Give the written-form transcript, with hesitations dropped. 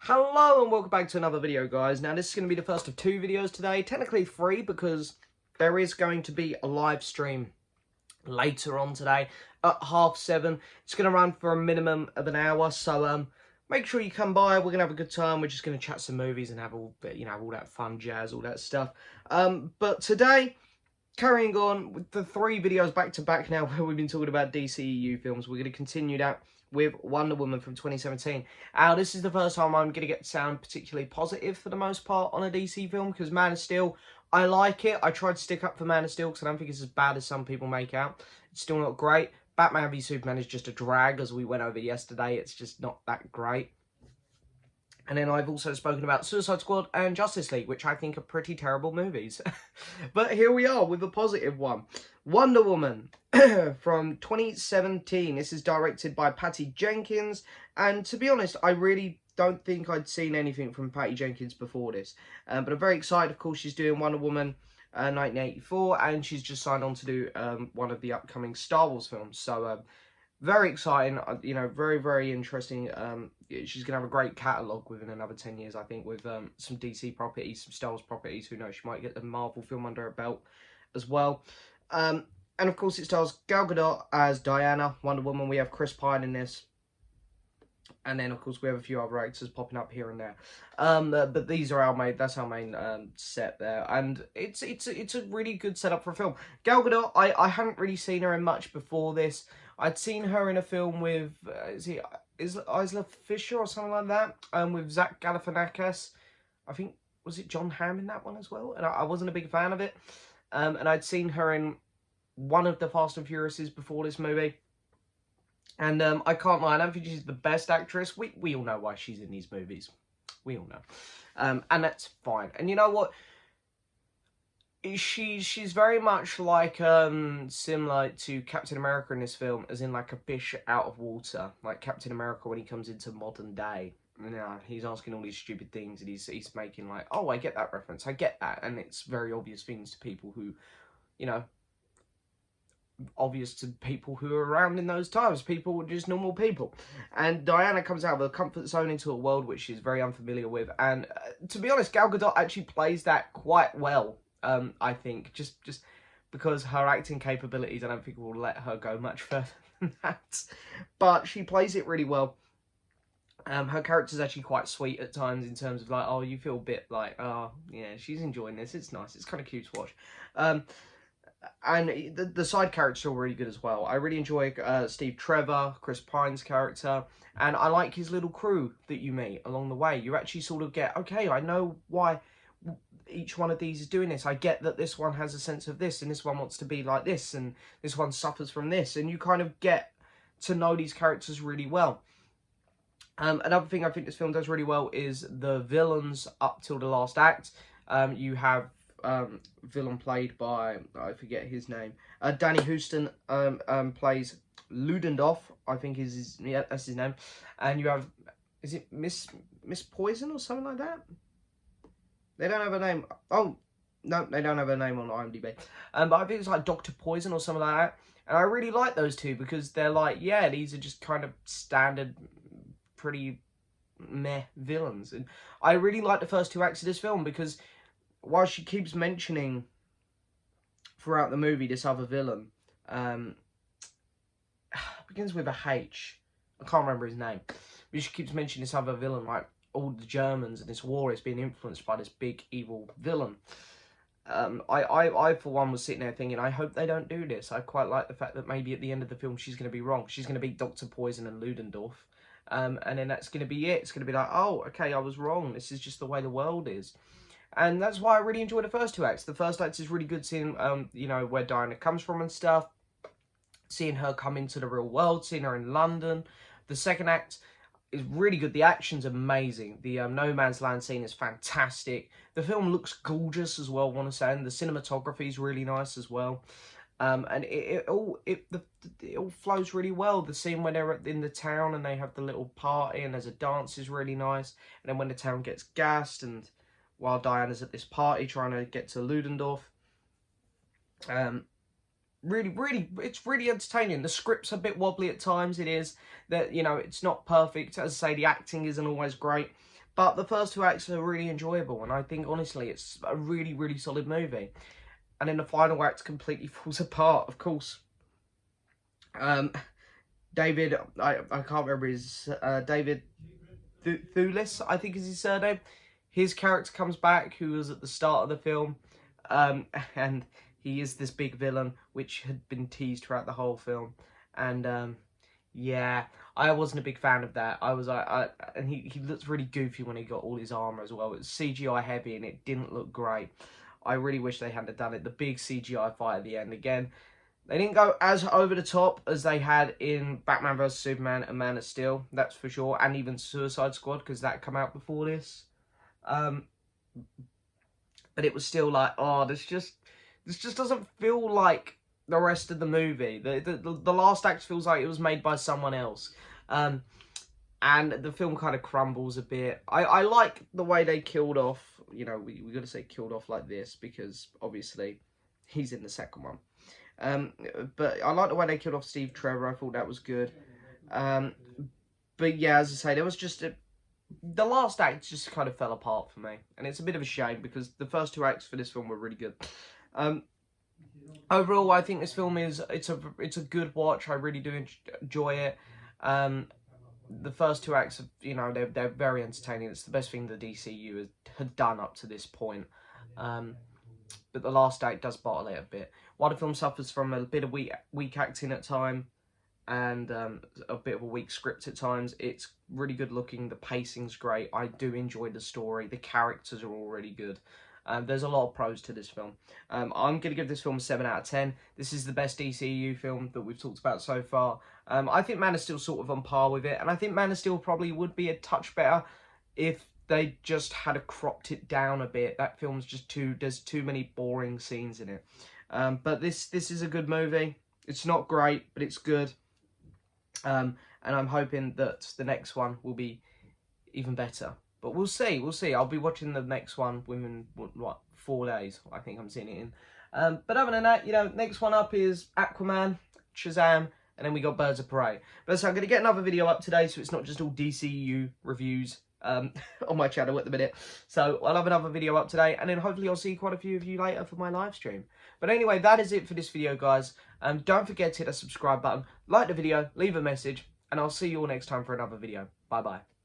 Hello and welcome back to another video, guys. Now this is going to be the first of two videos today, technically three because there is going to be a live stream later on today at 7:30. It's going to run for a minimum of an hour, so make sure you come by. We're going to have a good time. We're just going to chat some movies and have all that fun jazz, all that stuff. But today, carrying on with the three videos back to back now where we've been talking about DCEU films, we're going to continue that with Wonder Woman from 2017. This is the first time I'm going to get to sound particularly positive for the most part on a DC film, because Man of Steel, I like it. I tried to stick up for Man of Steel because I don't think it's as bad as some people make out. It's still not great. Batman v Superman is just a drag, as we went over yesterday. It's just not that great. And then I've also spoken about Suicide Squad and Justice League, which I think are pretty terrible movies. But here we are with a positive one. Wonder Woman from 2017. This is directed by Patty Jenkins. And to be honest, I really don't think I'd seen anything from Patty Jenkins before this. But I'm very excited. Of course, she's doing Wonder Woman 1984. And she's just signed on to do one of the upcoming Star Wars films. So very exciting, very, very interesting. She's going to have a great catalogue within another 10 years, I think, with some DC properties, some Star Wars properties. Who knows, she might get the Marvel film under her belt as well. And of course, it stars Gal Gadot as Diana, Wonder Woman. We have Chris Pine in this. And then, of course, we have a few other actors popping up here and there. But these are that's our main set there. And it's a really good setup for a film. Gal Gadot, I hadn't really seen her in much before this. I'd seen her in a film with, is Isla Fisher or something like that? With Zach Galifianakis. I think, was it John Hamm in that one as well? And I wasn't a big fan of it. And I'd seen her in one of the Fast and Furiouses before this movie. And I can't lie, I don't think she's the best actress. We all know why she's in these movies. We all know. And that's fine. And you know what? She's very much like similar to Captain America in this film, as in like a fish out of water. Like Captain America when he comes into modern day. He's asking all these stupid things and he's making like, oh, I get that reference, I get that. And it's very obvious things to people who, obvious to people who are around in those times. People were just normal people. And Diana comes out of a comfort zone into a world which she's very unfamiliar with. And to be honest, Gal Gadot actually plays that quite well. I think just because her acting capabilities, I don't think will let her go much further than that. But she plays it really well. Her character's actually quite sweet at times in terms of like, oh, you feel a bit like, oh, yeah, she's enjoying this. It's nice. It's kind of cute to watch. And the side characters are really good as well. I really enjoy Steve Trevor, Chris Pine's character. And I like his little crew that you meet along the way. You actually sort of get, okay, I know why each one of these is doing this. I get that this one has a sense of this and this one wants to be like this and this one suffers from this, and you kind of get to know these characters really well. Another thing I think this film does really well is the villains up till the last act. You have villain played by, I forget his name, Danny Houston plays Ludendorff, I think that's his name. And you have, is it Miss Poison or something like that? They don't have a name. Oh, no, they don't have a name on IMDb. But I think it's like Dr. Poison or something like that. And I really like those two because they're like, yeah, these are just kind of standard, pretty meh villains. And I really like the first two acts of this film because while she keeps mentioning throughout the movie this other villain, begins with a H. I can't remember his name. But she keeps mentioning this other villain, like, all the Germans and this war is being influenced by this big evil villain. I for one was sitting there thinking, I hope they don't do this. I quite like the fact that maybe at the end of the film she's going to be wrong. She's going to be Dr. Poison and Ludendorff. And then that's going to be it. It's going to be like, oh, okay, I was wrong. This is just the way the world is. And that's why I really enjoy the first two acts. The first act is really good, seeing, where Diana comes from and stuff. Seeing her come into the real world, seeing her in London. The second act is really good. The action's amazing. The No Man's Land scene is fantastic. The film looks gorgeous as well, I want to say. And the cinematography is really nice as well. And it all flows really well. The scene when they're in the town and they have the little party and there's a dance is really nice. And then when the town gets gassed and while Diana's at this party trying to get to Ludendorff. Really, it's really entertaining. The script's a bit wobbly at times. It is that, it's not perfect. As I say, the acting isn't always great. But the first 2 acts are really enjoyable, and I think, honestly, it's a really, really solid movie. And then the final act completely falls apart, of course. David, I can't remember his, David Thewlis, I think is his surname. His character comes back, who was at the start of the film, and he is this big villain, which had been teased throughout the whole film. And yeah, I wasn't a big fan of that. And he looks really goofy when he got all his armor as well. It was CGI heavy and it didn't look great. I really wish they hadn't done it. The big CGI fight at the end again. They didn't go as over the top as they had in Batman vs Superman and Man of Steel, that's for sure, and even Suicide Squad, because that came out before this. But it was still like, oh, this just doesn't feel like the rest of the movie. The last act feels like it was made by someone else. And the film kind of crumbles a bit. I like the way they killed off, we got to say killed off like this, because obviously he's in the second one. But I like the way they killed off Steve Trevor. I thought that was good. But yeah, as I say, there was just the last act just kind of fell apart for me, and it's a bit of a shame because the first 2 acts for this film were really good. Overall, I think this film it's a good watch. I really do enjoy it. The first 2 acts, they're very entertaining. It's the best thing the DCU had done up to this point. But the last act does bottle it a bit. While the film suffers from a bit of weak acting at time, and a bit of a weak script at times, it's really good looking. The pacing's great. I do enjoy the story. The characters are all really good. There's a lot of pros to this film. I'm going to give this film a 7 out of 10. This is the best DCU film that we've talked about so far. I think Man of Steel's sort of on par with it, and I think Man of Steel probably would be a touch better if they just had cropped it down a bit. That film's just there's too many boring scenes in it. But this is a good movie. It's not great, but it's good. And I'm hoping that the next one will be even better. But we'll see. I'll be watching the next one within, 4 days, I think I'm seeing it in. But other than that, next one up is Aquaman, Shazam, and then we got Birds of Prey. But so I'm going to get another video up today, so it's not just all DCU reviews on my channel at the minute. So I'll have another video up today, and then hopefully I'll see quite a few of you later for my live stream. But anyway, that is it for this video, guys. Don't forget to hit that subscribe button, like the video, leave a message, and I'll see you all next time for another video. Bye bye.